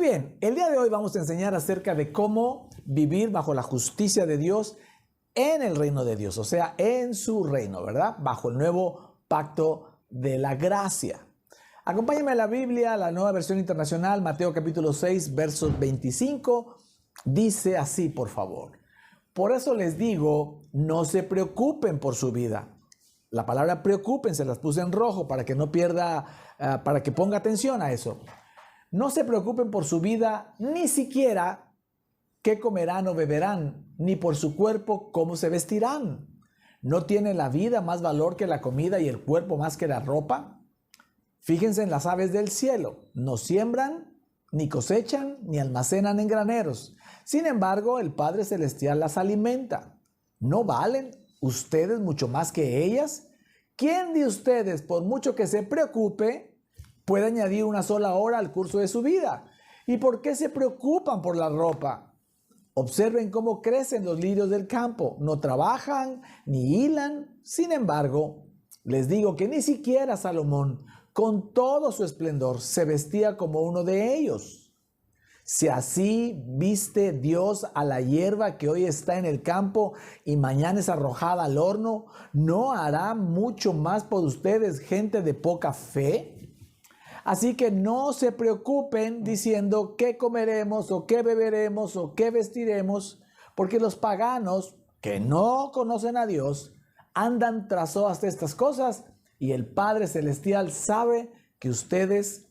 bien, el día de hoy vamos a enseñar acerca de cómo vivir bajo la justicia de Dios en el reino de Dios, o sea, en su reino, ¿verdad? Bajo el nuevo pacto de la gracia. Acompáñame a la Biblia, la Nueva Versión Internacional, Mateo capítulo 6, versos 25, dice así, por favor. Por eso les digo, no se preocupen por su vida. La palabra preocupen se las puse en rojo para que no pierda, para que ponga atención a eso. No se preocupen por su vida, ni siquiera qué comerán o beberán, ni por su cuerpo cómo se vestirán. ¿No tiene la vida más valor que la comida y el cuerpo más que la ropa? Fíjense en las aves del cielo, no siembran, ni cosechan, ni almacenan en graneros. Sin embargo, el Padre Celestial las alimenta. ¿No valen ustedes mucho más que ellas? ¿Quién de ustedes, por mucho que se preocupe, puede añadir una sola hora al curso de su vida? ¿Y por qué se preocupan por la ropa? Observen cómo crecen los lirios del campo. No trabajan ni hilan. Sin embargo, les digo que ni siquiera Salomón, con todo su esplendor, se vestía como uno de ellos. Si así viste Dios a la hierba que hoy está en el campo y mañana es arrojada al horno, ¿no hará mucho más por ustedes, gente de poca fe? Así que no se preocupen diciendo qué comeremos o qué beberemos o qué vestiremos, porque los paganos que no conocen a Dios andan tras todas estas cosas y el Padre Celestial sabe que ustedes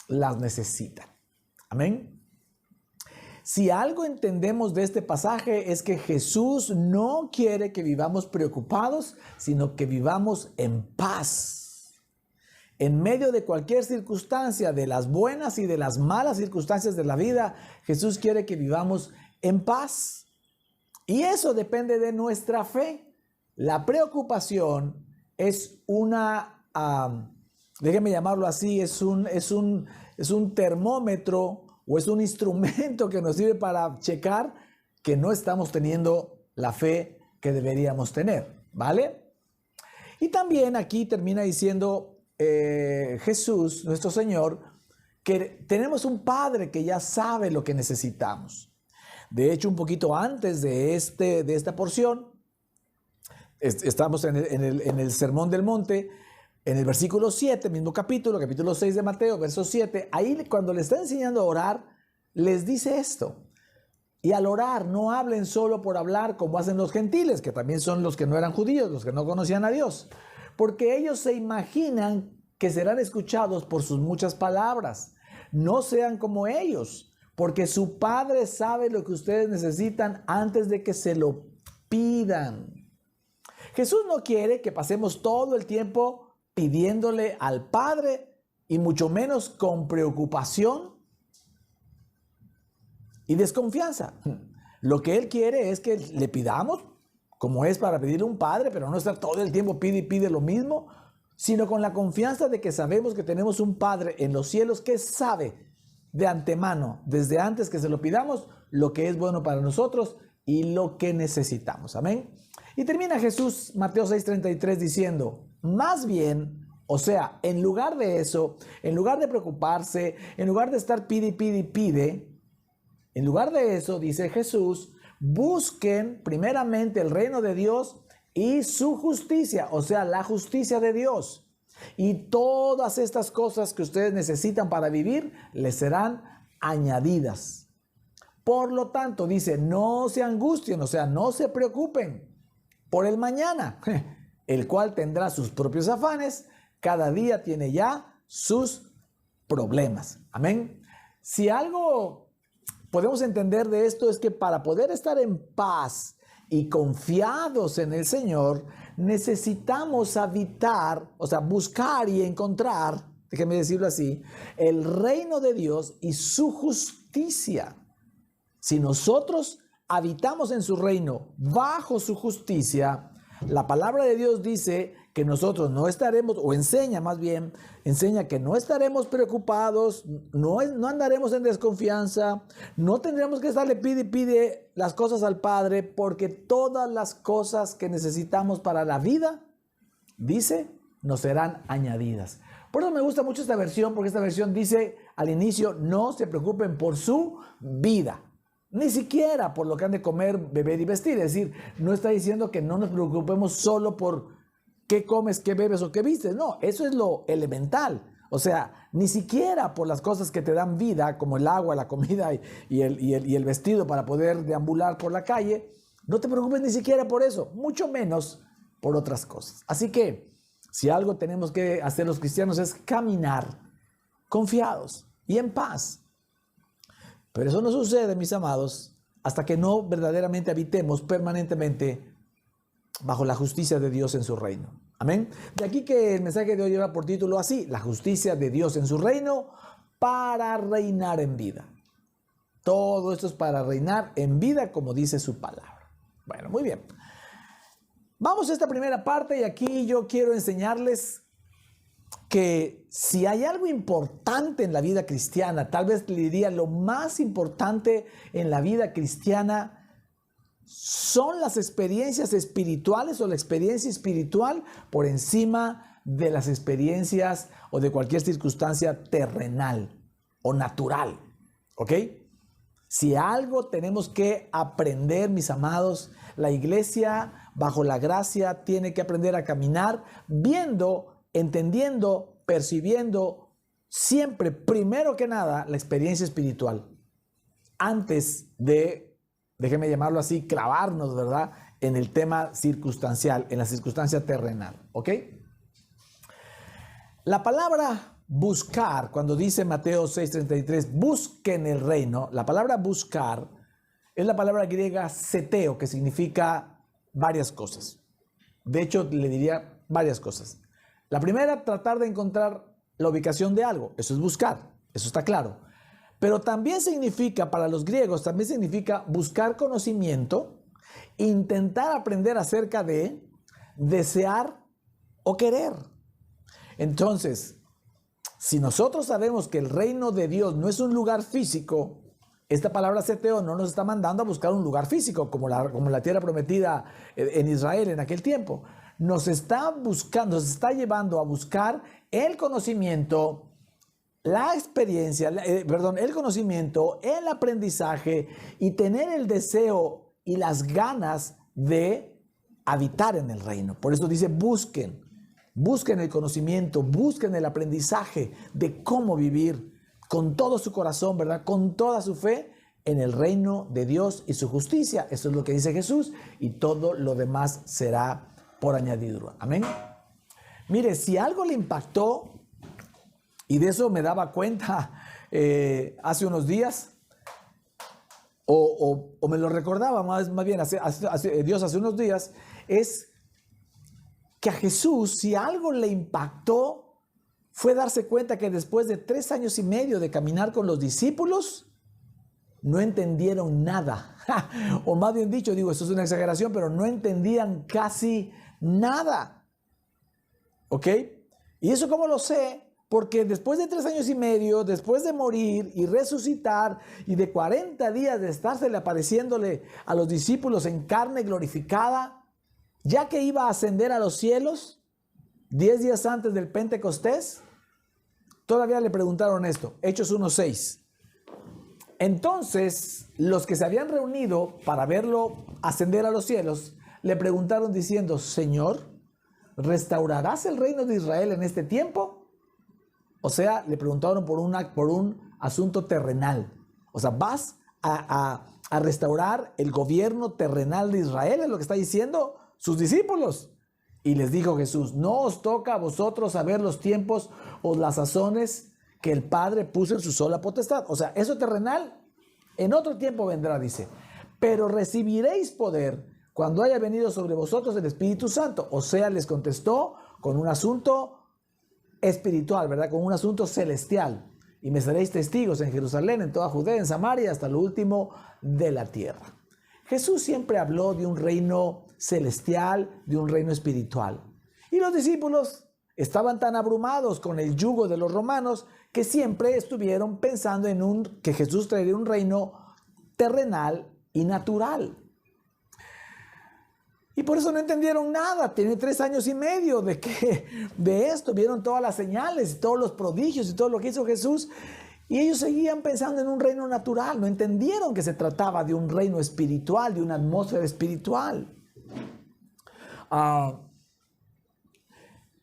las necesitan. Amén. Si algo entendemos de este pasaje es que Jesús no quiere que vivamos preocupados, sino que vivamos en paz. En medio de cualquier circunstancia, de las buenas y de las malas circunstancias de la vida, Jesús quiere que vivamos en paz. Y eso depende de nuestra fe. La preocupación es una, déjenme llamarlo así, es un termómetro o es un instrumento que nos sirve para checar que no estamos teniendo la fe que deberíamos tener, ¿vale? Y también aquí termina diciendo Jesús, nuestro Señor, que tenemos un Padre que ya sabe lo que necesitamos. De hecho, un poquito antes de esta porción, estamos en el Sermón del Monte, en el versículo 7, mismo capítulo 6 de Mateo, verso 7, ahí cuando le está enseñando a orar, les dice esto. Y al orar, no hablen solo por hablar como hacen los gentiles, que también son los que no eran judíos, los que no conocían a Dios, porque ellos se imaginan que serán escuchados por sus muchas palabras. No sean como ellos, porque su Padre sabe lo que ustedes necesitan antes de que se lo pidan. Jesús no quiere que pasemos todo el tiempo pidiéndole al Padre y mucho menos con preocupación y desconfianza. Lo que Él quiere es que le pidamos, como es para pedirle a un Padre, pero no estar todo el tiempo pide y pide lo mismo, sino con la confianza de que sabemos que tenemos un Padre en los cielos que sabe de antemano, desde antes que se lo pidamos, lo que es bueno para nosotros y lo que necesitamos. Amén. Y termina Jesús, Mateo 6:33, diciendo, más bien, o sea, en lugar de eso, en lugar de preocuparse, en lugar de estar pide y pide y pide, en lugar de eso, dice Jesús, busquen primeramente el reino de Dios y su justicia, o sea, la justicia de Dios. Y todas estas cosas que ustedes necesitan para vivir les serán añadidas. Por lo tanto, dice, no se angustien, o sea, no se preocupen por el mañana, el cual tendrá sus propios afanes. Cada día tiene ya sus problemas. Amén. Si algo podemos entender de esto es que para poder estar en paz y confiados en el Señor, necesitamos habitar, o sea, buscar y encontrar, déjeme decirlo así, el reino de Dios y su justicia. Si nosotros habitamos en su reino bajo su justicia, la palabra de Dios dice que nosotros no estaremos, o enseña más bien, enseña que no estaremos preocupados, no andaremos en desconfianza, no tendremos que estarle pide y pide las cosas al Padre, porque todas las cosas que necesitamos para la vida, dice, nos serán añadidas. Por eso me gusta mucho esta versión, porque esta versión dice al inicio, no se preocupen por su vida, ni siquiera por lo que han de comer, beber y vestir. Es decir, no está diciendo que no nos preocupemos solo por qué comes, qué bebes o qué vistes. No, eso es lo elemental. O sea, ni siquiera por las cosas que te dan vida, como el agua, la comida y el vestido para poder deambular por la calle. No te preocupes ni siquiera por eso, mucho menos por otras cosas. Así que, si algo tenemos que hacer los cristianos es caminar confiados y en paz. Pero eso no sucede, mis amados, hasta que no verdaderamente habitemos permanentemente bajo la justicia de Dios en su reino. Amén. De aquí que el mensaje de hoy lleva por título así: la justicia de Dios en su reino para reinar en vida. Todo esto es para reinar en vida, como dice su palabra. Bueno, muy bien. Vamos a esta primera parte y aquí yo quiero enseñarles que si hay algo importante en la vida cristiana, tal vez le diría lo más importante en la vida cristiana, son las experiencias espirituales o la experiencia espiritual por encima de las experiencias o de cualquier circunstancia terrenal o natural. ¿Ok? Si algo tenemos que aprender, mis amados, la iglesia bajo la gracia tiene que aprender a caminar viendo, entendiendo, percibiendo siempre, primero que nada, la experiencia espiritual. Antes de, déjeme llamarlo así, clavarnos, ¿verdad?, en el tema circunstancial, en la circunstancia terrenal. ¿Ok? La palabra buscar, cuando dice Mateo 6:33, busquen el reino, la palabra buscar es la palabra griega seteo, que significa varias cosas. De hecho, le diría varias cosas. La primera, tratar de encontrar la ubicación de algo. Eso es buscar, eso está claro. Pero también significa, para los griegos, también significa buscar conocimiento, intentar aprender acerca de, desear o querer. Entonces, si nosotros sabemos que el reino de Dios no es un lugar físico, esta palabra seteo no nos está mandando a buscar un lugar físico como la tierra prometida en Israel en aquel tiempo. Nos está llevando a buscar el conocimiento, la experiencia, el conocimiento, el aprendizaje y tener el deseo y las ganas de habitar en el reino. Por eso dice busquen el conocimiento, busquen el aprendizaje de cómo vivir con todo su corazón, ¿verdad?, con toda su fe en el reino de Dios y su justicia. Eso es lo que dice Jesús, y todo lo demás será por añadidura. Amén. Mire, si algo le impactó, y de eso me daba cuenta hace unos días, o me lo recordaba más bien Dios hace unos días, es que a Jesús, si algo le impactó, fue darse cuenta que después de 3 años y medio de caminar con los discípulos, no entendieron nada. O más bien dicho, digo, esto es una exageración, pero no entendían casi nada. ¿Ok? ¿Y eso cómo lo sé? Porque después de 3 años y medio, después de morir y resucitar, y de 40 días de estársele apareciéndole a los discípulos en carne glorificada, ya que iba a ascender a los cielos, 10 días antes del Pentecostés, todavía le preguntaron esto, Hechos 1:6. Entonces, los que se habían reunido para verlo ascender a los cielos, le preguntaron diciendo, Señor, ¿restaurarás el reino de Israel en este tiempo? O sea, le preguntaron por un asunto terrenal. O sea, ¿vas a restaurar el gobierno terrenal de Israel? Es lo que está diciendo sus discípulos. Y les dijo Jesús, no os toca a vosotros saber los tiempos o las sazones que el Padre puso en su sola potestad. O sea, eso terrenal en otro tiempo vendrá, dice. Pero recibiréis poder cuando haya venido sobre vosotros el Espíritu Santo. O sea, les contestó con un asunto espiritual, ¿verdad? Con un asunto celestial. Y me seréis testigos en Jerusalén, en toda Judea, en Samaria, hasta lo último de la tierra. Jesús siempre habló de un reino celestial, de un reino espiritual. Y los discípulos estaban tan abrumados con el yugo de los romanos que siempre estuvieron pensando que Jesús traería un reino terrenal y natural. Y por eso no entendieron nada. Tiene 3 años y medio de esto. Vieron todas las señales, todos los prodigios y todo lo que hizo Jesús. Y ellos seguían pensando en un reino natural. No entendieron que se trataba de un reino espiritual, de una atmósfera espiritual.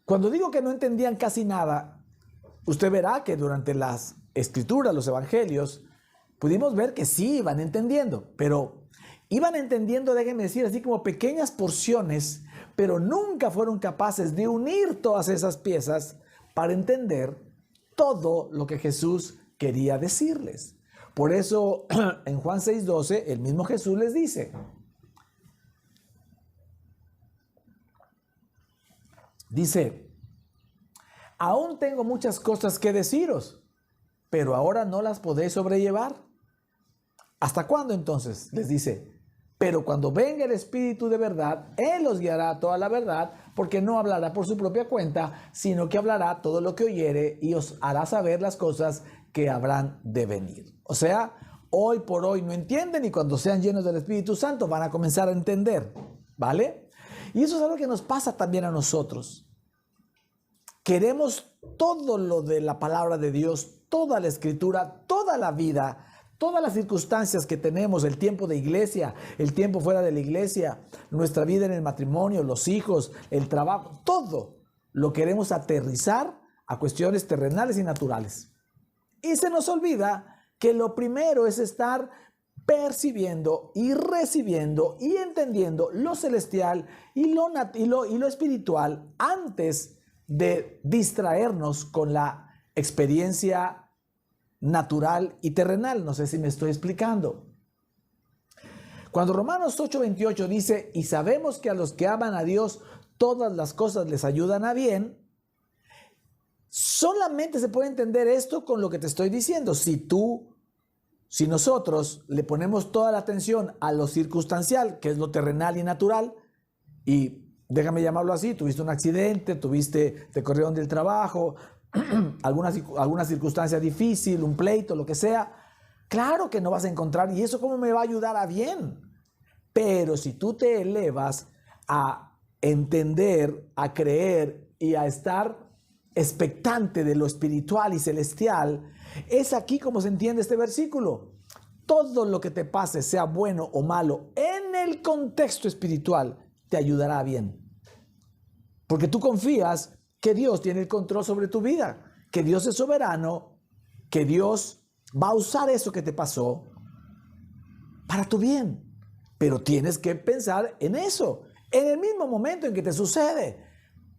Cuando digo que no entendían casi nada, usted verá que durante las escrituras, los evangelios, pudimos ver que sí iban entendiendo, pero iban entendiendo, déjenme decir, así como pequeñas porciones, pero nunca fueron capaces de unir todas esas piezas para entender todo lo que Jesús quería decirles. Por eso en Juan 6:12 el mismo Jesús les dice, aún tengo muchas cosas que deciros, pero ahora no las podéis sobrellevar. ¿Hasta cuándo entonces? Les dice, pero cuando venga el Espíritu de verdad, Él os guiará a toda la verdad, porque no hablará por su propia cuenta, sino que hablará todo lo que oyere y os hará saber las cosas que habrán de venir. O sea, hoy por hoy no entienden y cuando sean llenos del Espíritu Santo van a comenzar a entender, ¿vale? Y eso es algo que nos pasa también a nosotros. Queremos todo lo de la palabra de Dios, toda la escritura, toda la vida, todas las circunstancias que tenemos, el tiempo de iglesia, el tiempo fuera de la iglesia, nuestra vida en el matrimonio, los hijos, el trabajo, todo lo queremos aterrizar a cuestiones terrenales y naturales. Y se nos olvida que lo primero es estar percibiendo y recibiendo y entendiendo lo celestial y lo espiritual antes de distraernos con la experiencia natural y terrenal. No sé si me estoy explicando. Cuando Romanos 8:28 dice, y sabemos que a los que aman a Dios todas las cosas les ayudan a bien, solamente se puede entender esto con lo que te estoy diciendo. Si nosotros le ponemos toda la atención a lo circunstancial, que es lo terrenal y natural, y déjame llamarlo así, tuviste un accidente, te corrieron del trabajo, alguna circunstancia difícil, un pleito, lo que sea, claro que no vas a encontrar, ¿y eso cómo me va a ayudar a bien? Pero si tú te elevas a entender, a creer y a estar expectante de lo espiritual y celestial, es aquí como se entiende este versículo. Todo lo que te pase, sea bueno o malo, en el contexto espiritual, te ayudará bien. Porque tú confías que Dios tiene el control sobre tu vida, que Dios es soberano, que Dios va a usar eso que te pasó para tu bien. Pero tienes que pensar en eso, en el mismo momento en que te sucede.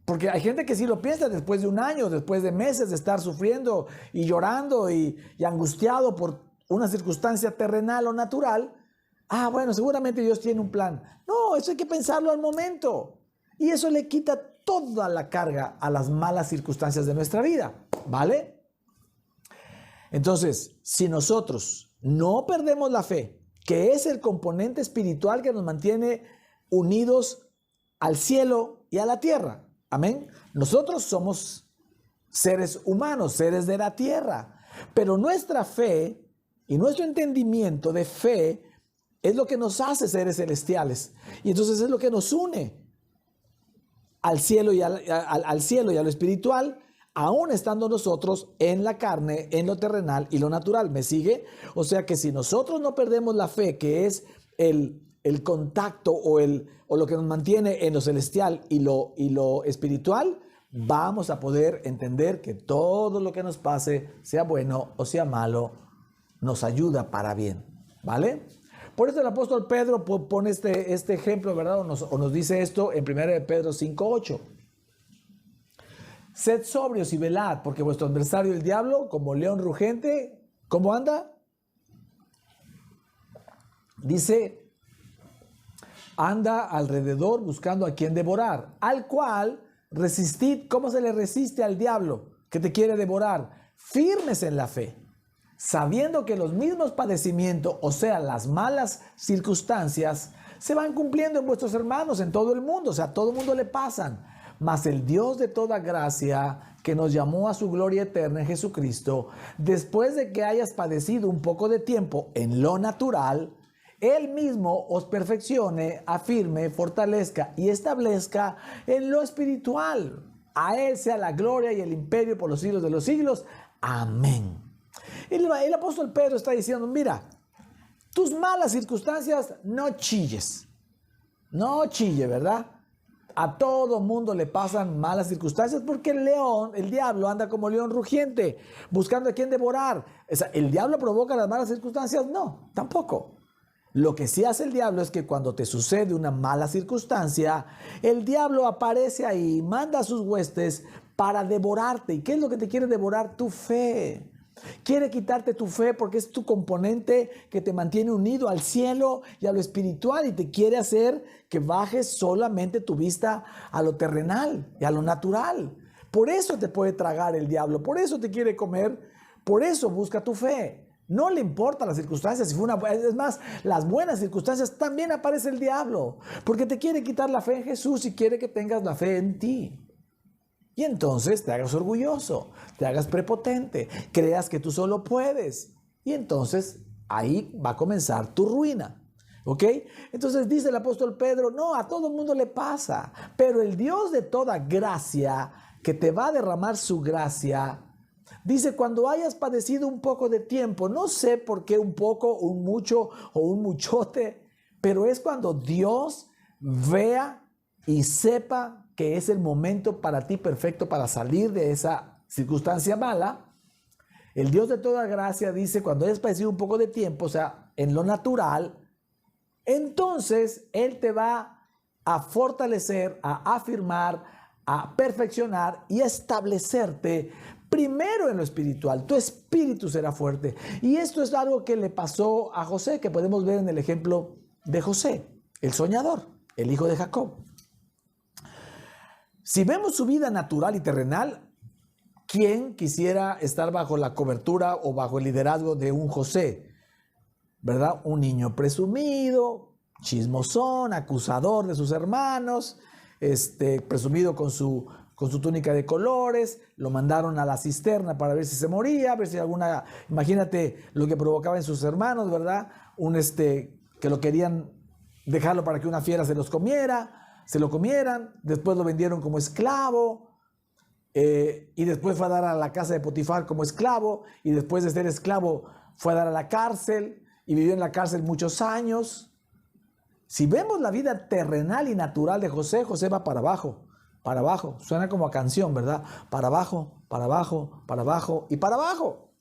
Porque hay gente que sí lo piensa después de un año, después de meses de estar sufriendo y llorando y angustiado por una circunstancia terrenal o natural. Bueno, seguramente Dios tiene un plan. No, eso hay que pensarlo al momento. Y eso le quita toda la carga a las malas circunstancias de nuestra vida, ¿vale? Entonces, si nosotros no perdemos la fe, que es el componente espiritual que nos mantiene unidos al cielo y a la tierra, amén. Nosotros somos seres humanos, seres de la tierra, pero nuestra fe y nuestro entendimiento de fe es lo que nos hace seres celestiales. Y entonces es lo que nos une al cielo y al cielo y a lo espiritual, aún estando nosotros en la carne, en lo terrenal y lo natural. ¿Me sigue? O sea que si nosotros no perdemos la fe, que es el contacto o lo que nos mantiene en lo celestial y lo espiritual, vamos a poder entender que todo lo que nos pase, sea bueno o sea malo, nos ayuda para bien, ¿vale? Por eso el apóstol Pedro pone este ejemplo, ¿verdad? O nos dice esto en 1 Pedro 5:8. Sed sobrios y velad, porque vuestro adversario el diablo, como león rugente, ¿cómo anda? Dice, anda alrededor buscando a quien devorar, al cual resistid. ¿Cómo se le resiste al diablo que te quiere devorar? Firmes en la fe, sabiendo que los mismos padecimientos, o sea, las malas circunstancias, se van cumpliendo en vuestros hermanos en todo el mundo. O sea, a todo el mundo le pasan. Mas el Dios de toda gracia, que nos llamó a su gloria eterna en Jesucristo, después de que hayas padecido un poco de tiempo en lo natural, Él mismo os perfeccione, afirme, fortalezca y establezca en lo espiritual. A Él sea la gloria y el imperio por los siglos de los siglos. Amén. El apóstol Pedro está diciendo, mira, tus malas circunstancias no chilles. No chille, ¿verdad? A todo mundo le pasan malas circunstancias porque el diablo anda como león rugiente, buscando a quien devorar. O sea, ¿el diablo provoca las malas circunstancias? No, tampoco. Lo que sí hace el diablo es que cuando te sucede una mala circunstancia, el diablo aparece ahí, manda a sus huestes para devorarte. ¿Y qué es lo que te quiere devorar? Tu fe. Quiere quitarte tu fe porque es tu componente que te mantiene unido al cielo y a lo espiritual y te quiere hacer que bajes solamente tu vista a lo terrenal y a lo natural. Por eso te puede tragar el diablo, por eso te quiere comer, por eso busca tu fe. No le importan las circunstancias, es más, las buenas circunstancias también aparece el diablo, porque te quiere quitar la fe en Jesús y quiere que tengas la fe en ti. Y entonces te hagas orgulloso, te hagas prepotente, creas que tú solo puedes. Y entonces ahí va a comenzar tu ruina. ¿Ok? Entonces dice el apóstol Pedro, no, a todo el mundo le pasa, pero el Dios de toda gracia, que te va a derramar su gracia, dice, cuando hayas padecido un poco de tiempo, no sé por qué un poco, un mucho o un muchote, pero es cuando Dios vea y sepa que es el momento para ti perfecto para salir de esa circunstancia mala. El Dios de toda gracia dice, cuando hayas padecido un poco de tiempo, o sea, en lo natural, entonces Él te va a fortalecer, a afirmar, a perfeccionar y a establecerte primero en lo espiritual. Tu espíritu será fuerte. Y esto es algo que le pasó a José, que podemos ver en el ejemplo de José, el soñador, el hijo de Jacob. Si vemos su vida natural y terrenal, ¿quién quisiera estar bajo la cobertura o bajo el liderazgo de un José? ¿Verdad? Un niño presumido, chismosón, acusador de sus hermanos, presumido con su túnica de colores, lo mandaron a la cisterna para ver si se moría, ver si alguna, imagínate lo que provocaba en sus hermanos, ¿verdad? Que lo querían dejarlo para que una fiera se lo comieran, después lo vendieron como esclavo, y después fue a dar a la casa de Potifar como esclavo, y después de ser esclavo fue a dar a la cárcel, y vivió en la cárcel muchos años. Si vemos la vida terrenal y natural de José, José va para abajo, suena como a canción, ¿verdad? Para abajo, para abajo, para abajo y para abajo.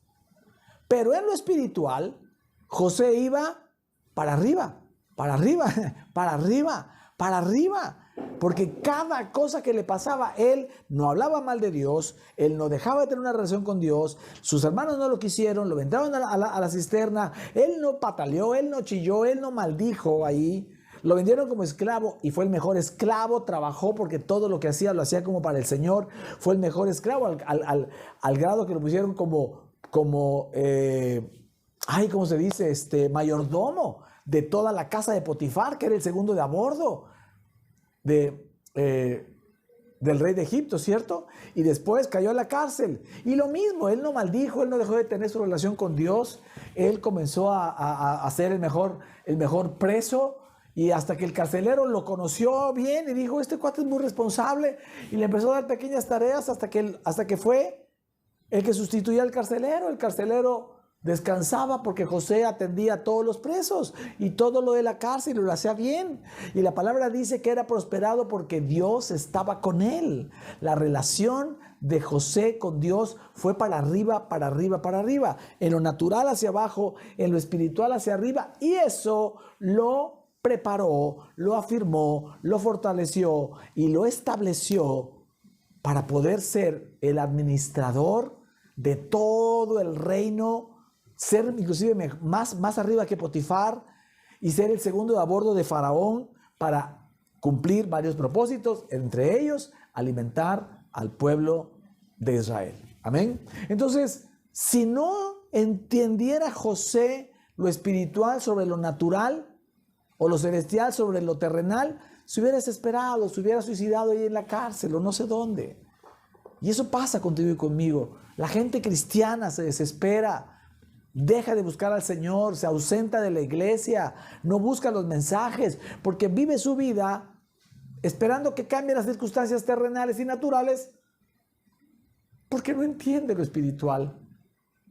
Pero en lo espiritual, José iba para arriba, para arriba, para arriba, para arriba, porque cada cosa que le pasaba, él no hablaba mal de Dios, él no dejaba de tener una relación con Dios, sus hermanos no lo quisieron, lo vendieron a la cisterna, él no pataleó, él no chilló, él no maldijo ahí, lo vendieron como esclavo y fue el mejor esclavo, trabajó porque todo lo que hacía lo hacía como para el Señor, fue el mejor esclavo al grado que lo pusieron como ¿cómo se dice? Mayordomo de toda la casa de Potifar, que era el segundo de a bordo del rey de Egipto, ¿cierto? Y después cayó a la cárcel. Y lo mismo, él no maldijo, él no dejó de tener su relación con Dios, él comenzó a ser el mejor preso, y hasta que el carcelero lo conoció bien y dijo, este cuate es muy responsable, y le empezó a dar pequeñas tareas hasta que fue el que sustituía al carcelero. El carcelero descansaba porque José atendía a todos los presos y todo lo de la cárcel lo hacía bien. Y la palabra dice que era prosperado porque Dios estaba con él. La relación de José con Dios fue para arriba, para arriba, para arriba. En lo natural hacia abajo, en lo espiritual hacia arriba. Y eso lo preparó, lo afirmó, lo fortaleció y lo estableció para poder ser el administrador de todo el reino, ser inclusive más arriba que Potifar y ser el segundo a bordo de Faraón para cumplir varios propósitos, entre ellos alimentar al pueblo de Israel. Amén. Entonces, si no entendiera José lo espiritual sobre lo natural o lo celestial sobre lo terrenal, se hubiera desesperado, se hubiera suicidado ahí en la cárcel o no sé dónde. Y eso pasa contigo y conmigo. La gente cristiana se desespera, Deja de buscar al Señor, se ausenta de la iglesia, no busca los mensajes, porque vive su vida esperando que cambien las circunstancias terrenales y naturales, porque no entiende lo espiritual,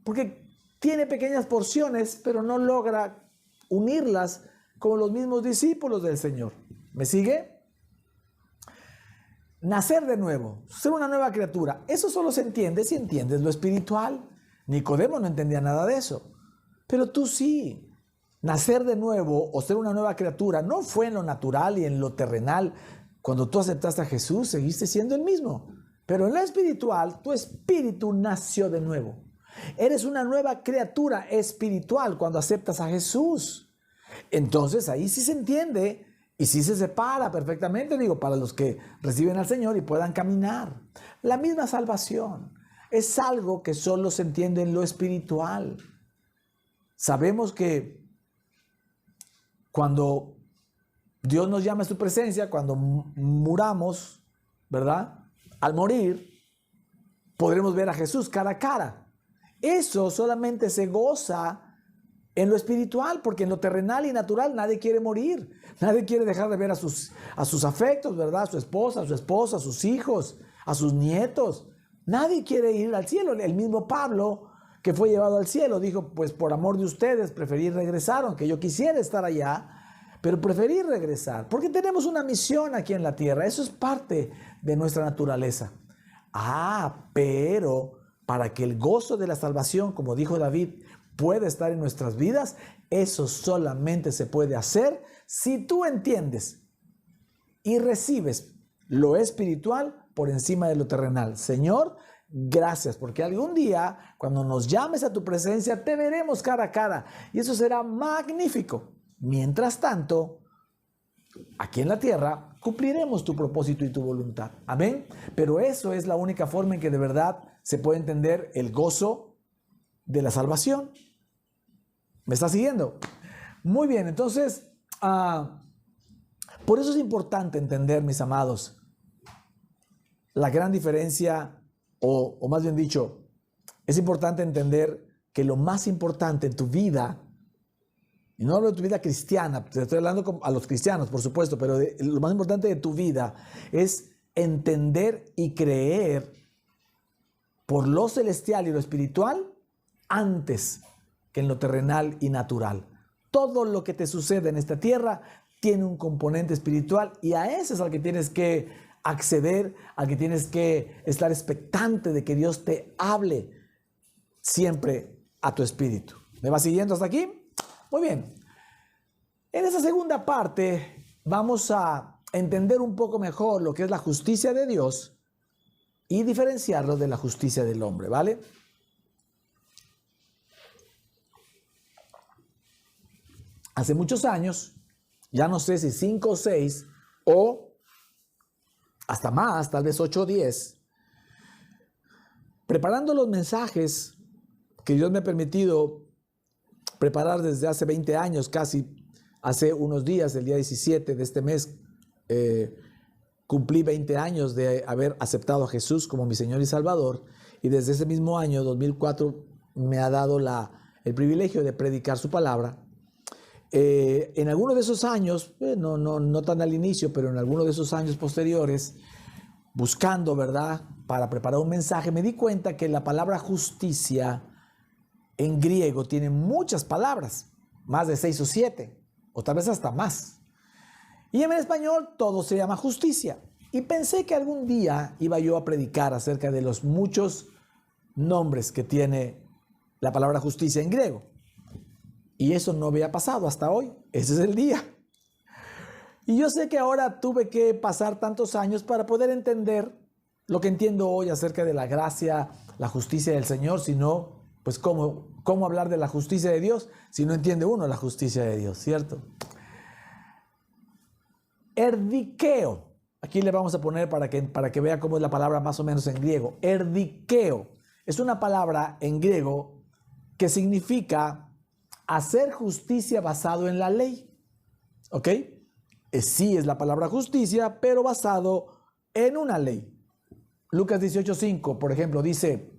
porque tiene pequeñas porciones, pero no logra unirlas como los mismos discípulos del Señor. ¿Me sigue? Nacer de nuevo, ser una nueva criatura, eso solo se entiende si entiendes lo espiritual. Nicodemo no entendía nada de eso, pero tú sí. Nacer de nuevo o ser una nueva criatura no fue en lo natural y en lo terrenal. Cuando tú aceptaste a Jesús, seguiste siendo el mismo. Pero en lo espiritual, tu espíritu nació de nuevo. Eres una nueva criatura espiritual cuando aceptas a Jesús. Entonces ahí sí se entiende y sí se separa perfectamente, digo, para los que reciben al Señor y puedan caminar. La misma salvación es algo que solo se entiende en lo espiritual. Sabemos que cuando Dios nos llama a su presencia, cuando muramos, ¿verdad? Al morir, podremos ver a Jesús cara a cara. Eso solamente se goza en lo espiritual, porque en lo terrenal y natural nadie quiere morir. Nadie quiere dejar de ver a sus afectos, ¿verdad? A su esposa, a sus hijos, a sus nietos. Nadie quiere ir al cielo. El mismo Pablo, que fue llevado al cielo, dijo, pues por amor de ustedes preferí regresar, aunque yo quisiera estar allá, pero preferí regresar, porque tenemos una misión aquí en la tierra. Eso es parte de nuestra naturaleza. Pero para que el gozo de la salvación, como dijo David, pueda estar en nuestras vidas, eso solamente se puede hacer si tú entiendes y recibes lo espiritual por encima de lo terrenal. Señor, gracias, porque algún día, cuando nos llames a tu presencia, te veremos cara a cara y eso será magnífico. Mientras tanto, aquí en la tierra, cumpliremos tu propósito y tu voluntad. Amén. Pero eso es la única forma en que de verdad se puede entender el gozo de la salvación. ¿Me está siguiendo? Muy bien, entonces, por eso es importante entender, mis amados, la gran diferencia, o más bien dicho, es importante entender que lo más importante en tu vida, y no hablo de tu vida cristiana, te estoy hablando a los cristianos, por supuesto, pero lo más importante de tu vida es entender y creer por lo celestial y lo espiritual antes que en lo terrenal y natural. Todo lo que te sucede en esta tierra tiene un componente espiritual y a ese es al que tienes que acceder, al que tienes que estar expectante de que Dios te hable siempre a tu espíritu. ¿Me vas siguiendo hasta aquí? Muy bien. En esa segunda parte vamos a entender un poco mejor lo que es la justicia de Dios y diferenciarlo de la justicia del hombre, ¿vale? Hace muchos años, ya no sé si 5 o 6 o hasta más, tal vez 8 o 10, preparando los mensajes que Dios me ha permitido preparar desde hace 20 años, casi hace unos días, el día 17 de este mes, cumplí 20 años de haber aceptado a Jesús como mi Señor y Salvador, y desde ese mismo año, 2004, me ha dado el privilegio de predicar su palabra. En algunos de esos años, no tan al inicio, pero en algunos de esos años posteriores, buscando, ¿verdad?, para preparar un mensaje, me di cuenta que la palabra justicia en griego tiene muchas palabras, más de 6 o 7, o tal vez hasta más. Y en español todo se llama justicia. Y pensé que algún día iba yo a predicar acerca de los muchos nombres que tiene la palabra justicia en griego. Y eso no había pasado hasta hoy. Ese es el día. Y yo sé que ahora tuve que pasar tantos años para poder entender lo que entiendo hoy acerca de la gracia, la justicia del Señor, si no, pues ¿cómo hablar de la justicia de Dios si no entiende uno la justicia de Dios, ¿cierto? Erdikeo. Aquí le vamos a poner para que vea cómo es la palabra más o menos en griego. Erdikeo es una palabra en griego que significa hacer justicia basado en la ley. ¿Ok? Sí es la palabra justicia, pero basado en una ley. Lucas 18:5, por ejemplo, dice: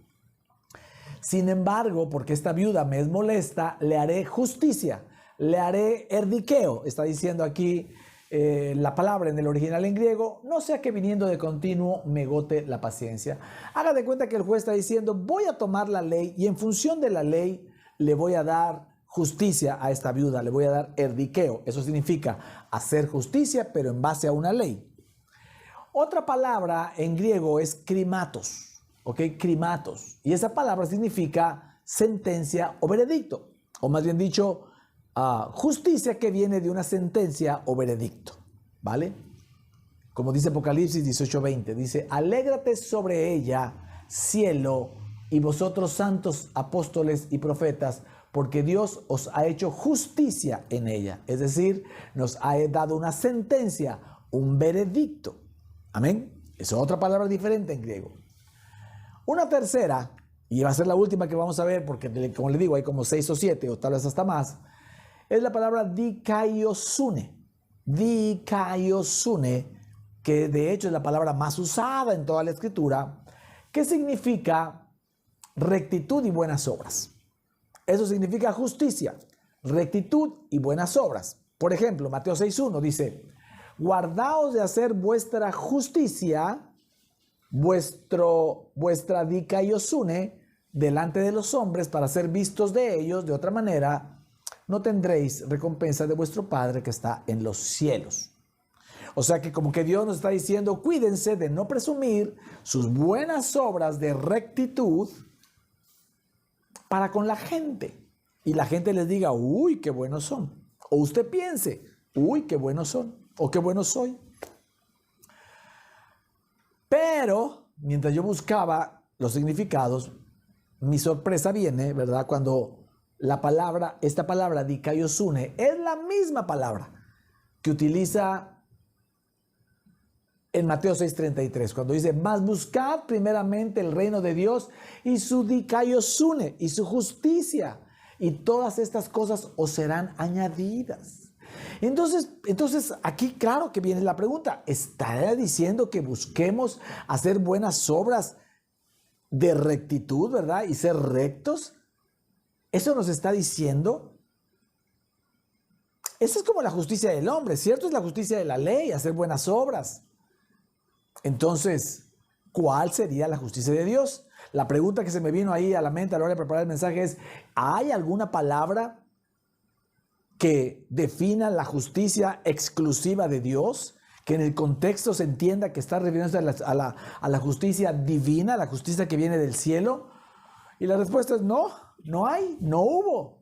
Sin embargo, porque esta viuda me es molesta, le haré justicia, le haré erdiqueo. Está diciendo aquí la palabra en el original en griego, no sea que viniendo de continuo me gote la paciencia. Haga de cuenta que el juez está diciendo, voy a tomar la ley y en función de la ley le voy a dar justicia a esta viuda, le voy a dar erdiqueo. Eso significa hacer justicia, pero en base a una ley. Otra palabra en griego es krimatos, ¿ok? Krimatos. Y esa palabra significa sentencia o veredicto, o más bien dicho, justicia que viene de una sentencia o veredicto, ¿vale? Como dice Apocalipsis 18:20, dice, alégrate sobre ella, cielo, y vosotros santos apóstoles y profetas, porque Dios os ha hecho justicia en ella. Es decir, nos ha dado una sentencia, un veredicto. Amén. Es otra palabra diferente en griego. Una tercera, y va a ser la última que vamos a ver, porque como le digo, hay como 6 o 7, o tal vez hasta más, es la palabra dikaiosune. Dikaiosune, que de hecho es la palabra más usada en toda la Escritura, que significa rectitud y buenas obras. Eso significa justicia, rectitud y buenas obras. Por ejemplo, Mateo 6:1 dice, guardaos de hacer vuestra justicia, vuestra dikaiosune, delante de los hombres para ser vistos de ellos, de otra manera no tendréis recompensa de vuestro Padre que está en los cielos. O sea que como que Dios nos está diciendo, cuídense de no presumir sus buenas obras de rectitud para con la gente. Y la gente les diga, uy, qué buenos son. O usted piense, uy, qué buenos son. O qué bueno soy. Pero, mientras yo buscaba los significados, mi sorpresa viene, ¿verdad? Cuando esta palabra dikaiosune es la misma palabra que utiliza en Mateo 6:33, cuando dice, mas buscad primeramente el reino de Dios y su dikaiosune y su justicia, y todas estas cosas os serán añadidas. Entonces aquí claro que viene la pregunta, ¿está diciendo que busquemos hacer buenas obras de rectitud, verdad? Y ser rectos. ¿Eso nos está diciendo? Esa es como la justicia del hombre, ¿cierto? Es la justicia de la ley, hacer buenas obras. Entonces, ¿cuál sería la justicia de Dios? La pregunta que se me vino ahí a la mente a la hora de preparar el mensaje es, ¿hay alguna palabra que defina la justicia exclusiva de Dios? Que en el contexto se entienda que está refiriéndose a la justicia divina, la justicia que viene del cielo. Y la respuesta es no, no hay, no hubo.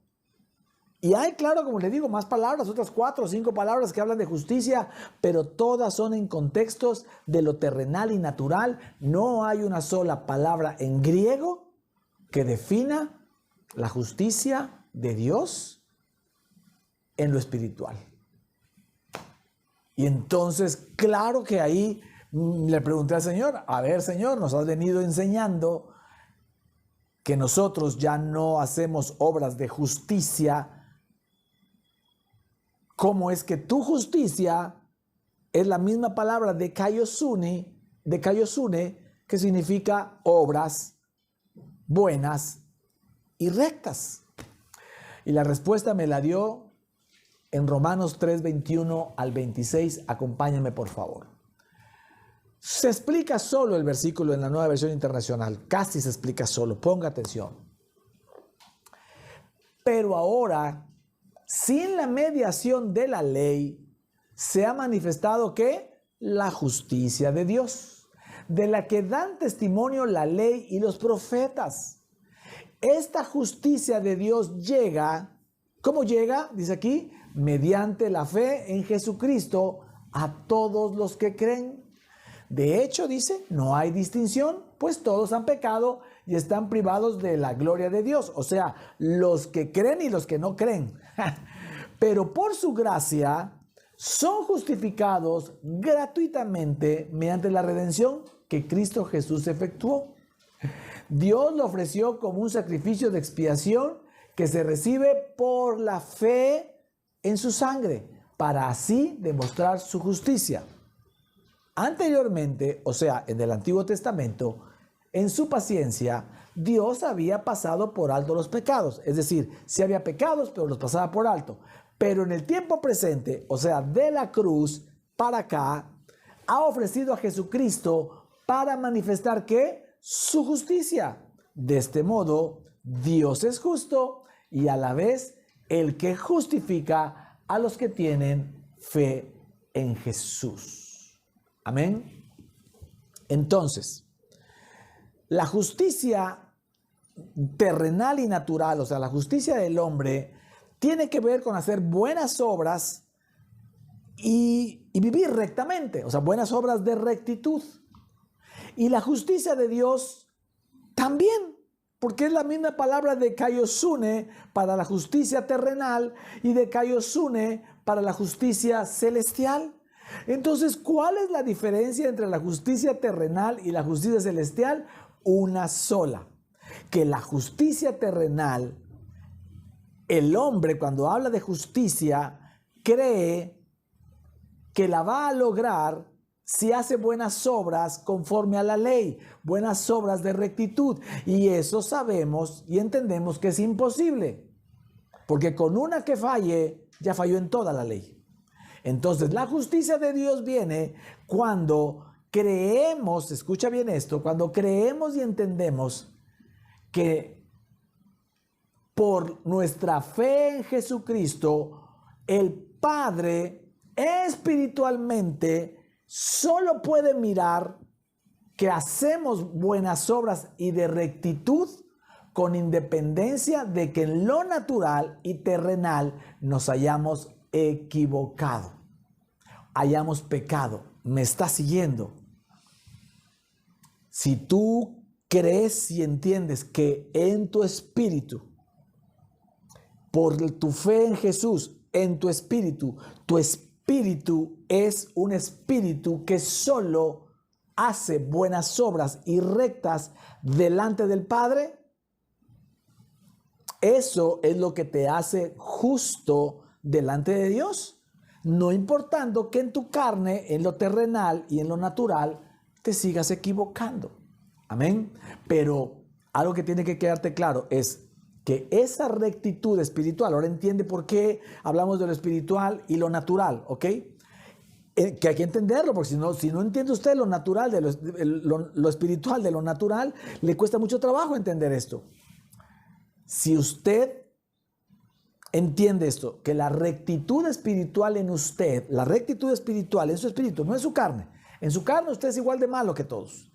Y hay, claro, como le digo, más palabras, otras 4 o 5 palabras que hablan de justicia, pero todas son en contextos de lo terrenal y natural. No hay una sola palabra en griego que defina la justicia de Dios en lo espiritual. Y entonces, claro que ahí le pregunté al Señor, a ver, Señor, nos has venido enseñando que nosotros ya no hacemos obras de justicia. ¿Cómo es que tu justicia es la misma palabra de kaiosune, que significa obras buenas y rectas? Y la respuesta me la dio en Romanos 3:21 al 26. Acompáñame, por favor. Se explica solo el versículo en la Nueva Versión Internacional. Casi se explica solo. Ponga atención. Pero ahora, sin la mediación de la ley, se ha manifestado que la justicia de Dios, de la que dan testimonio la ley y los profetas. Esta justicia de Dios llega, ¿cómo llega? Dice aquí, mediante la fe en Jesucristo a todos los que creen. De hecho, dice, no hay distinción, pues todos han pecado y están privados de la gloria de Dios. O sea, los que creen y los que no creen. Pero por su gracia son justificados gratuitamente mediante la redención que Cristo Jesús efectuó. Dios lo ofreció como un sacrificio de expiación que se recibe por la fe en su sangre, para así demostrar su justicia. Anteriormente, o sea, en el Antiguo Testamento, en su paciencia, Dios había pasado por alto los pecados. Es decir, sí había pecados, pero los pasaba por alto. Pero en el tiempo presente, o sea, de la cruz para acá, ha ofrecido a Jesucristo para manifestar ¿qué? Su justicia. De este modo, Dios es justo y a la vez el que justifica a los que tienen fe en Jesús. Amén. Entonces, la justicia terrenal y natural, o sea, la justicia del hombre, tiene que ver con hacer buenas obras y vivir rectamente, o sea, buenas obras de rectitud. Y la justicia de Dios también, porque es la misma palabra de kaiosune para la justicia terrenal y de kaiosune para la justicia celestial. Entonces, ¿cuál es la diferencia entre la justicia terrenal y la justicia celestial? Una sola, que la justicia terrenal, el hombre cuando habla de justicia cree que la va a lograr si hace buenas obras conforme a la ley, buenas obras de rectitud. Y eso sabemos y entendemos que es imposible, porque con una que falle, ya falló en toda la ley. Entonces, la justicia de Dios viene cuando creemos, escucha bien esto, cuando creemos y entendemos que por nuestra fe en Jesucristo, el Padre espiritualmente solo puede mirar que hacemos buenas obras y de rectitud con independencia de que en lo natural y terrenal nos hayamos equivocado, hayamos pecado. ¿Me está siguiendo? Si tú crees y entiendes que en tu espíritu, por tu fe en Jesús, en tu espíritu es un espíritu que solo hace buenas obras y rectas delante del Padre, eso es lo que te hace justo delante de Dios, no importando que en tu carne, en lo terrenal y en lo natural, te sigas equivocando. Amén. Pero algo que tiene que quedarte claro es que esa rectitud espiritual, ahora entiende por qué hablamos de lo espiritual y lo natural, ¿ok? Que hay que entenderlo, porque si no entiende usted lo natural, lo espiritual de lo natural, le cuesta mucho trabajo entender esto. Si usted entiende esto, que la rectitud espiritual en usted, la rectitud espiritual en su espíritu, no en su carne. En su carne usted es igual de malo que todos.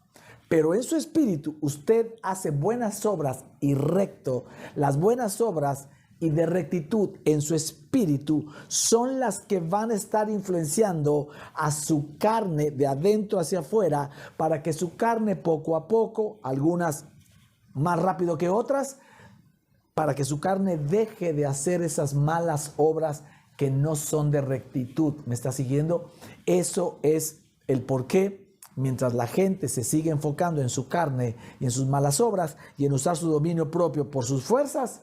Pero en su espíritu usted hace buenas obras y recto. Las buenas obras y de rectitud en su espíritu son las que van a estar influenciando a su carne de adentro hacia afuera para que su carne poco a poco, algunas más rápido que otras, para que su carne deje de hacer esas malas obras que no son de rectitud. ¿Me está siguiendo? Eso es el porqué. Mientras la gente se sigue enfocando en su carne y en sus malas obras y en usar su dominio propio por sus fuerzas,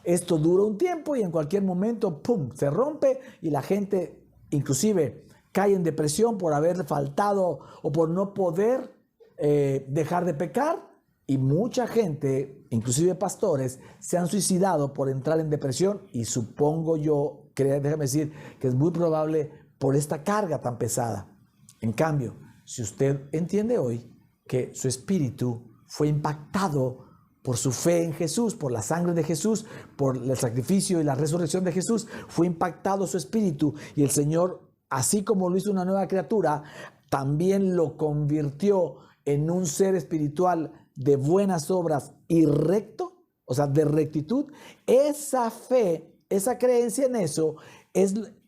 esto dura un tiempo y en cualquier momento, ¡pum!, se rompe y la gente inclusive cae en depresión por haber faltado o por no poder dejar de pecar. Y mucha gente, inclusive pastores, se han suicidado por entrar en depresión y supongo yo, déjame decir, que es muy probable por esta carga tan pesada. En cambio, si usted entiende hoy que su espíritu fue impactado por su fe en Jesús, por la sangre de Jesús, por el sacrificio y la resurrección de Jesús, fue impactado su espíritu y el Señor, así como lo hizo una nueva criatura, también lo convirtió en un ser espiritual de buenas obras y recto, o sea, de rectitud. Esa fe, esa creencia en eso,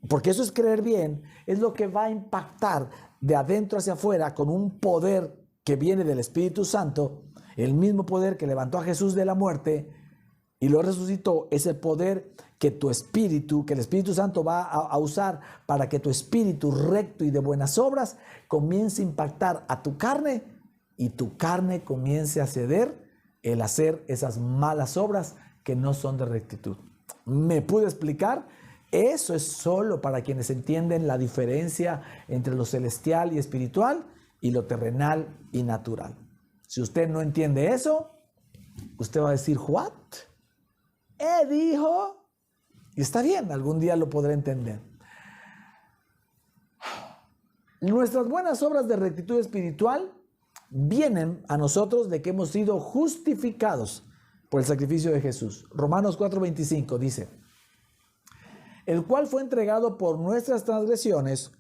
porque eso es creer bien, es lo que va a impactar de adentro hacia afuera con un poder que viene del Espíritu Santo, el mismo poder que levantó a Jesús de la muerte y lo resucitó, es el poder que el Espíritu Santo va a usar para que tu espíritu recto y de buenas obras comience a impactar a tu carne y tu carne comience a ceder el hacer esas malas obras que no son de rectitud. ¿Me pude explicar? Eso es solo para quienes entienden la diferencia entre lo celestial y espiritual y lo terrenal y natural. Si usted no entiende eso, usted va a decir, ¿what? Dijo, y está bien, algún día lo podré entender. Nuestras buenas obras de rectitud espiritual vienen a nosotros de que hemos sido justificados por el sacrificio de Jesús. Romanos 4:25 dice, el cual fue entregado por nuestras transgresiones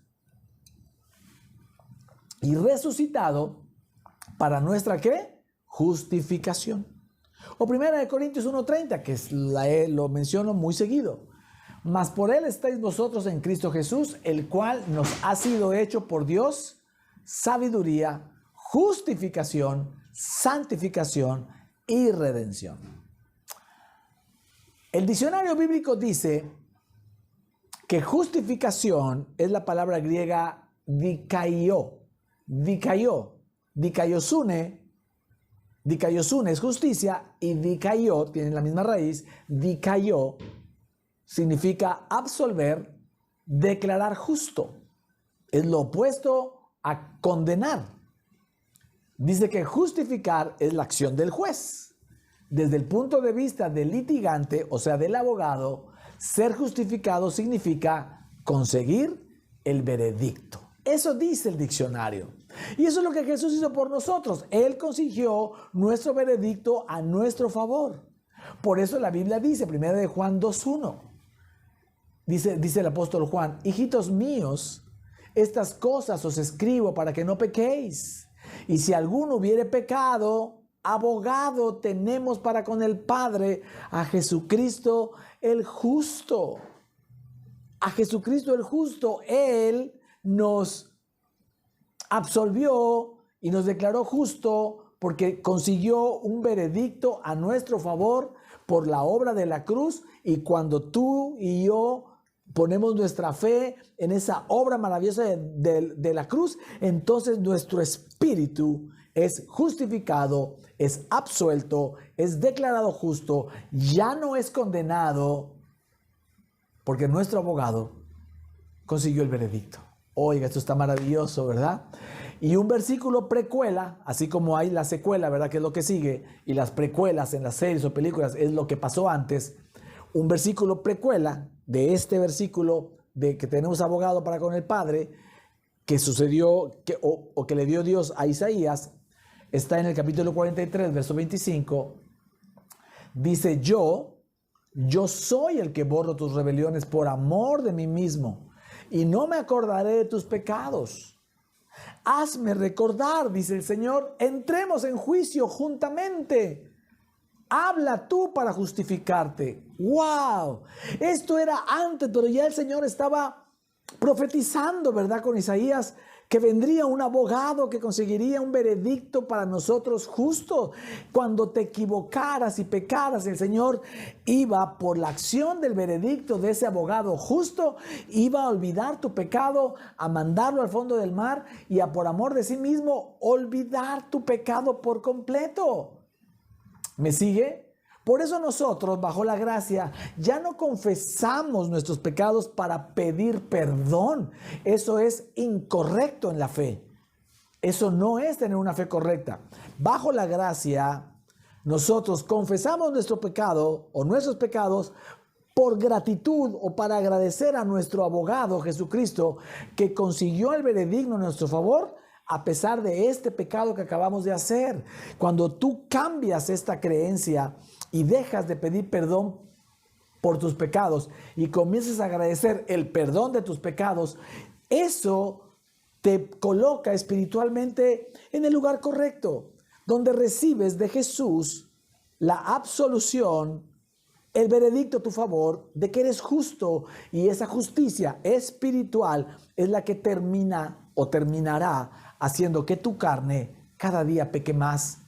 y resucitado para nuestra, ¿qué? Justificación. O 1 Corintios 1:30, que lo menciono muy seguido. Mas por él estáis vosotros en Cristo Jesús, el cual nos ha sido hecho por Dios sabiduría, justificación, santificación y redención. El diccionario bíblico dice que justificación es la palabra griega dikaio. Dikaiosune es justicia y dikaio tiene la misma raíz. Dikaio significa absolver, declarar justo. Es lo opuesto a condenar. Dice que justificar es la acción del juez. Desde el punto de vista del litigante, o sea, del abogado, ser justificado significa conseguir el veredicto. Eso dice el diccionario. Y eso es lo que Jesús hizo por nosotros. Él consiguió nuestro veredicto a nuestro favor. Por eso la Biblia dice, 1 Juan 2:1, dice el apóstol Juan, hijitos míos, estas cosas os escribo para que no pequéis. Y si alguno hubiere pecado, abogado tenemos para con el Padre, a Jesucristo el justo. A Jesucristo el justo, Él nos absolvió y nos declaró justo porque consiguió un veredicto a nuestro favor por la obra de la cruz. Y cuando tú y yo ponemos nuestra fe en esa obra maravillosa de la cruz, entonces nuestro espíritu es justificado, es absuelto, es declarado justo, ya no es condenado, porque nuestro abogado consiguió el veredicto. Oiga, esto está maravilloso, ¿verdad? Y un versículo precuela, así como hay la secuela, ¿verdad? Que es lo que sigue, y las precuelas en las series o películas es lo que pasó antes. Un versículo precuela de este versículo de que tenemos abogado para con el Padre, que sucedió o que le dio Dios a Isaías, está en el capítulo 43, verso 25. Dice, yo soy el que borro tus rebeliones por amor de mí mismo, y no me acordaré de tus pecados. Hazme recordar, dice el Señor, entremos en juicio juntamente. Habla tú para justificarte. ¡Wow! Esto era antes, pero ya el Señor estaba profetizando, ¿verdad? Con Isaías, que vendría un abogado que conseguiría un veredicto para nosotros justo. Cuando te equivocaras y pecaras, el Señor iba por la acción del veredicto de ese abogado justo, iba a olvidar tu pecado, a mandarlo al fondo del mar y a por amor de sí mismo olvidar tu pecado por completo. ¿Me sigue? Por eso nosotros, bajo la gracia, ya no confesamos nuestros pecados para pedir perdón. Eso es incorrecto en la fe. Eso no es tener una fe correcta. Bajo la gracia, nosotros confesamos nuestro pecado o nuestros pecados por gratitud o para agradecer a nuestro abogado Jesucristo, que consiguió el veredicto en nuestro favor a pesar de este pecado que acabamos de hacer. Cuando tú cambias esta creencia y dejas de pedir perdón por tus pecados y comienzas a agradecer el perdón de tus pecados, eso te coloca espiritualmente en el lugar correcto, donde recibes de Jesús la absolución, el veredicto a tu favor de que eres justo, y esa justicia espiritual es la que termina o terminará haciendo que tu carne cada día peque más,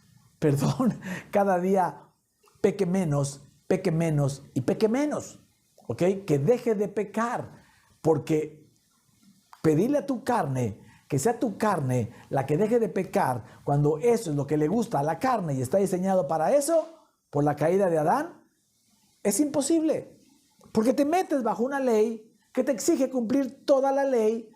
cada día peque menos y peque menos, ¿ok? Que deje de pecar, porque pedirle a tu carne, que sea tu carne la que deje de pecar, cuando eso es lo que le gusta a la carne y está diseñado para eso, por la caída de Adán, es imposible, porque te metes bajo una ley que te exige cumplir toda la ley,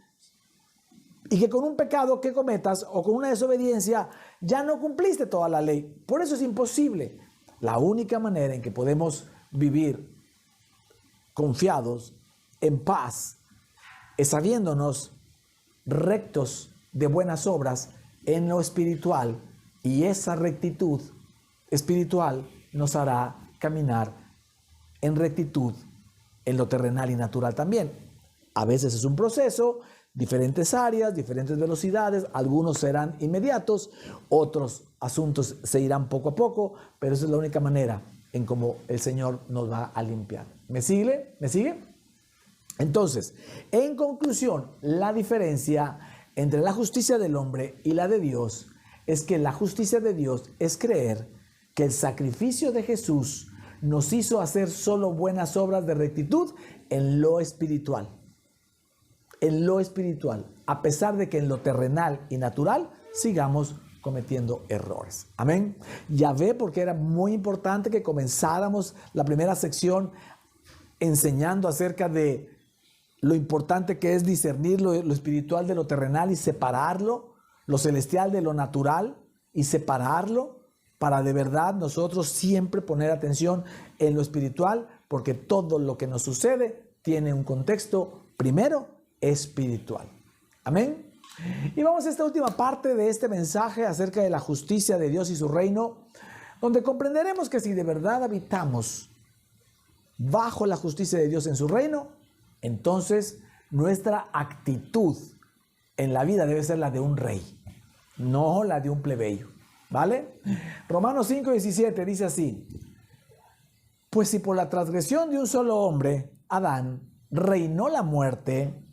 y que con un pecado que cometas o con una desobediencia ya no cumpliste toda la ley. Por eso es imposible. La única manera en que podemos vivir confiados, en paz, es sabiéndonos rectos de buenas obras en lo espiritual, y esa rectitud espiritual nos hará caminar en rectitud en lo terrenal y natural también. A veces es un proceso, diferentes áreas, diferentes velocidades, algunos serán inmediatos, otros asuntos se irán poco a poco, pero esa es la única manera en cómo el Señor nos va a limpiar. ¿Me sigue? ¿Me sigue? Entonces, en conclusión, la diferencia entre la justicia del hombre y la de Dios es que la justicia de Dios es creer que el sacrificio de Jesús nos hizo hacer solo buenas obras de rectitud en lo espiritual. En lo espiritual, a pesar de que en lo terrenal y natural sigamos cometiendo errores. Amén. Ya ve por qué era muy importante que comenzáramos la primera sección enseñando acerca de lo importante que es discernir lo espiritual de lo terrenal y separarlo, lo celestial de lo natural y separarlo, para de verdad nosotros siempre poner atención en lo espiritual, porque todo lo que nos sucede tiene un contexto primero espiritual. Amén. Y vamos a esta última parte de este mensaje acerca de la justicia de Dios y su reino, donde comprenderemos que si de verdad habitamos bajo la justicia de Dios en su reino, entonces nuestra actitud en la vida debe ser la de un rey, no la de un plebeyo. ¿Vale? Romanos 5:17 dice así: pues si por la transgresión de un solo hombre, Adán, reinó la muerte,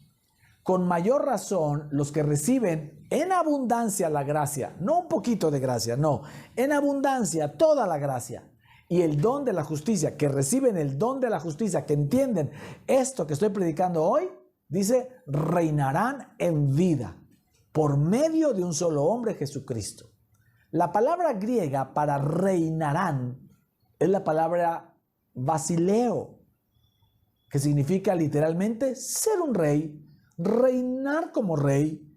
con mayor razón los que reciben en abundancia la gracia, no un poquito de gracia, no, en abundancia toda la gracia y el don de la justicia, que reciben el don de la justicia, que entienden esto que estoy predicando hoy, dice, reinarán en vida por medio de un solo hombre, Jesucristo. La palabra griega para reinarán es la palabra basileo, que significa literalmente ser un rey, reinar como rey,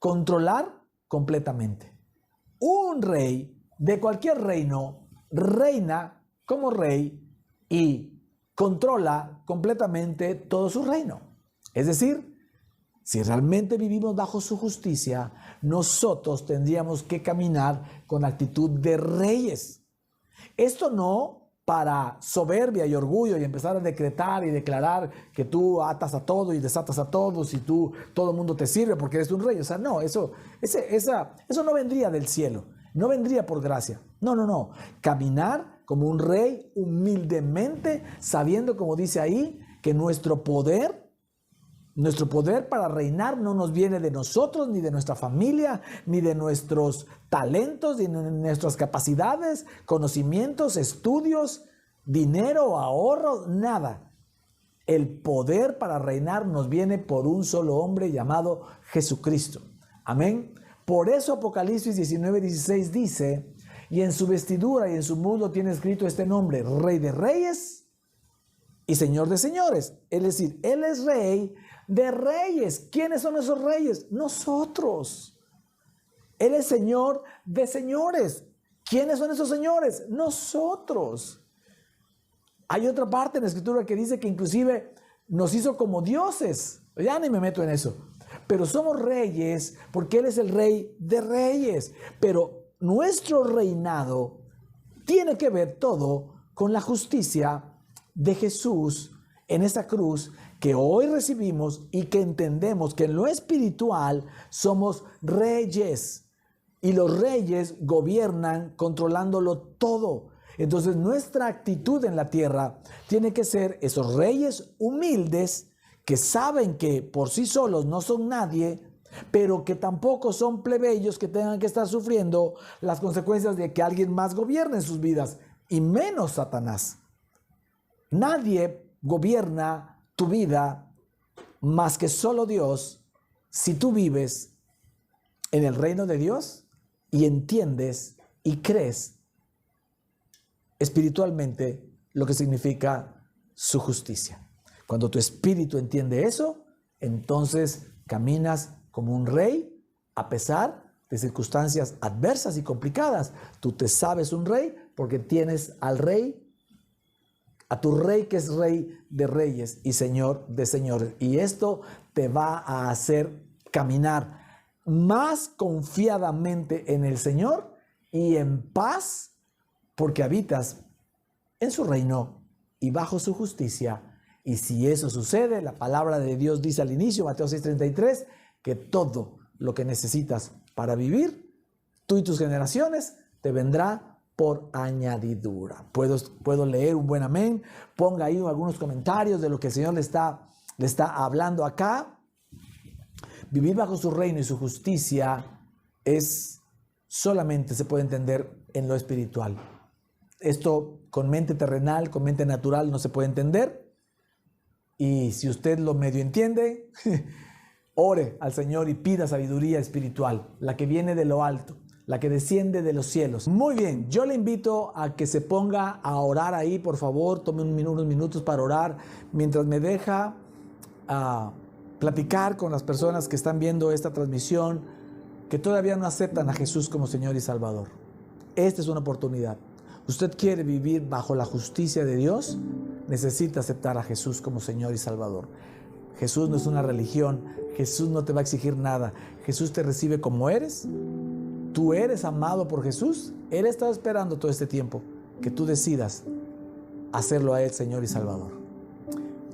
controlar completamente. Un rey de cualquier reino reina como rey y controla completamente todo su reino. Es decir, si realmente vivimos bajo su justicia, nosotros tendríamos que caminar con actitud de reyes. Esto no para soberbia y orgullo y empezar a decretar y declarar que tú atas a todo y desatas a todos y todo el mundo te sirve porque eres un rey. O sea, no, eso no vendría del cielo, no vendría por gracia. No. Caminar como un rey humildemente, sabiendo, como dice ahí, que nuestro poder para reinar no nos viene de nosotros, ni de nuestra familia, ni de nuestros talentos, ni de nuestras capacidades, conocimientos, estudios, dinero, ahorro, nada. El poder para reinar nos viene por un solo hombre llamado Jesucristo. Amén. Por eso Apocalipsis 19:16 dice, y en su vestidura y en su muslo tiene escrito este nombre, Rey de Reyes y Señor de Señores. Es decir, Él es Rey de reyes. ¿Quiénes son esos reyes? Nosotros. Él es Señor de señores. ¿Quiénes son esos señores? Nosotros. Hay otra parte en la Escritura que dice que inclusive nos hizo como dioses. Ya ni me meto en eso. Pero somos reyes porque Él es el Rey de reyes. Pero nuestro reinado tiene que ver todo con la justicia de Jesús en esa cruz que hoy recibimos y que entendemos que en lo espiritual somos reyes y los reyes gobiernan controlándolo todo. Entonces nuestra actitud en la tierra tiene que ser esos reyes humildes que saben que por sí solos no son nadie, pero que tampoco son plebeyos que tengan que estar sufriendo las consecuencias de que alguien más gobierne sus vidas, y menos Satanás. Nadie gobierna tu vida más que solo Dios si tú vives en el reino de Dios y entiendes y crees espiritualmente lo que significa su justicia. Cuando tu espíritu entiende eso, entonces caminas como un rey a pesar de circunstancias adversas y complicadas. Tú te sabes un rey Porque tienes al Rey, a tu Rey que es Rey de reyes y Señor de señores. Y esto te va a hacer caminar más confiadamente en el Señor y en paz, porque habitas en su reino y bajo su justicia. Y si eso sucede, la palabra de Dios dice al inicio, Mateo 6:33, que todo lo que necesitas para vivir, tú y tus generaciones, te vendrá por añadidura. Puedo leer un buen amén. Ponga ahí algunos comentarios de lo que el Señor le está hablando acá. Vivir bajo su reino y su justicia solamente se puede entender en lo espiritual. Esto con mente terrenal, con mente natural no se puede entender. Y si usted lo medio entiende, ore al Señor y pida sabiduría espiritual, la que viene de lo alto, la que desciende de los cielos. Muy bien, yo le invito a que se ponga a orar ahí, por favor, tome unos minutos para orar, mientras me deja platicar con las personas que están viendo esta transmisión, que todavía no aceptan a Jesús como Señor y Salvador. Esta es una oportunidad. ¿Usted quiere vivir bajo la justicia de Dios? Necesita aceptar a Jesús como Señor y Salvador. Jesús no es una religión. Jesús no te va a exigir nada. Jesús te recibe como eres. Tú eres amado por Jesús. Él está esperando todo este tiempo que tú decidas hacerlo a Él Señor y Salvador.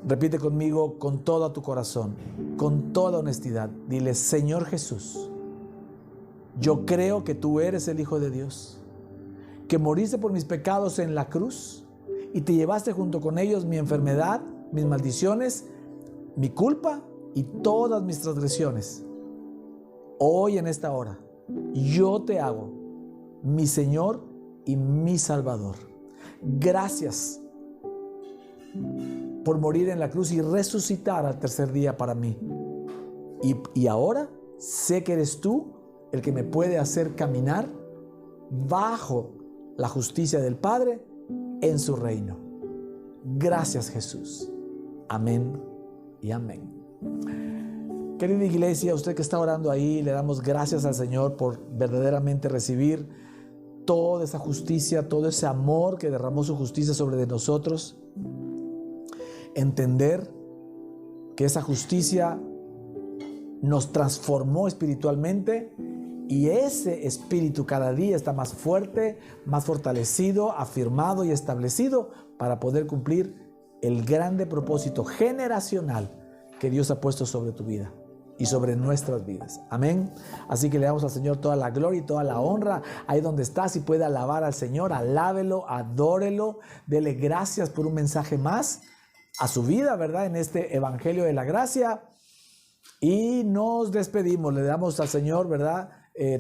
Repite conmigo con todo tu corazón, con toda honestidad. Dile: Señor Jesús, yo creo que tú eres el Hijo de Dios, que moriste por mis pecados en la cruz y te llevaste junto con ellos mi enfermedad, mis maldiciones, mi culpa y todas mis transgresiones. Hoy en esta hora yo te hago mi Señor y mi Salvador. Gracias por morir en la cruz y resucitar al tercer día para mí. Y ahora sé que eres tú el que me puede hacer caminar bajo la justicia del Padre en su reino. Gracias, Jesús. Amén y amén. Querida iglesia, usted que está orando ahí, le damos gracias al Señor por verdaderamente recibir toda esa justicia, todo ese amor que derramó su justicia sobre de nosotros. Entender que esa justicia nos transformó espiritualmente y ese espíritu cada día está más fuerte, más fortalecido, afirmado y establecido para poder cumplir el grande propósito generacional que Dios ha puesto sobre tu vida y sobre nuestras vidas. Amén. Así que le damos al Señor toda la gloria y toda la honra. Ahí donde está, si puede alabar al Señor, alábelo, adórelo, dele gracias por un mensaje más a su vida, ¿verdad? En este Evangelio de la Gracia. Y nos despedimos, le damos al Señor, ¿verdad?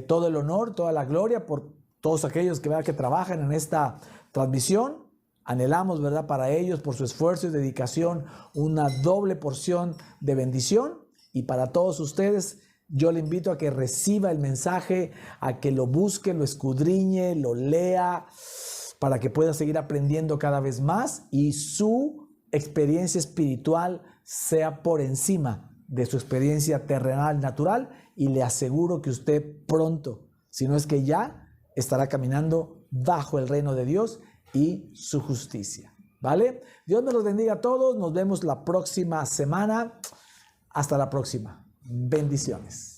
Todo el honor, toda la gloria por todos aquellos que trabajan en esta transmisión. Anhelamos, ¿verdad? Para ellos, por su esfuerzo y dedicación, una doble porción de bendición. Y para todos ustedes, yo le invito a que reciba el mensaje, a que lo busque, lo escudriñe, lo lea, para que pueda seguir aprendiendo cada vez más y su experiencia espiritual sea por encima de su experiencia terrenal natural, y le aseguro que usted pronto, si no es que ya, estará caminando bajo el reino de Dios y su justicia. ¿Vale? Dios me los bendiga a todos. Nos vemos la próxima semana. Hasta la próxima. Bendiciones.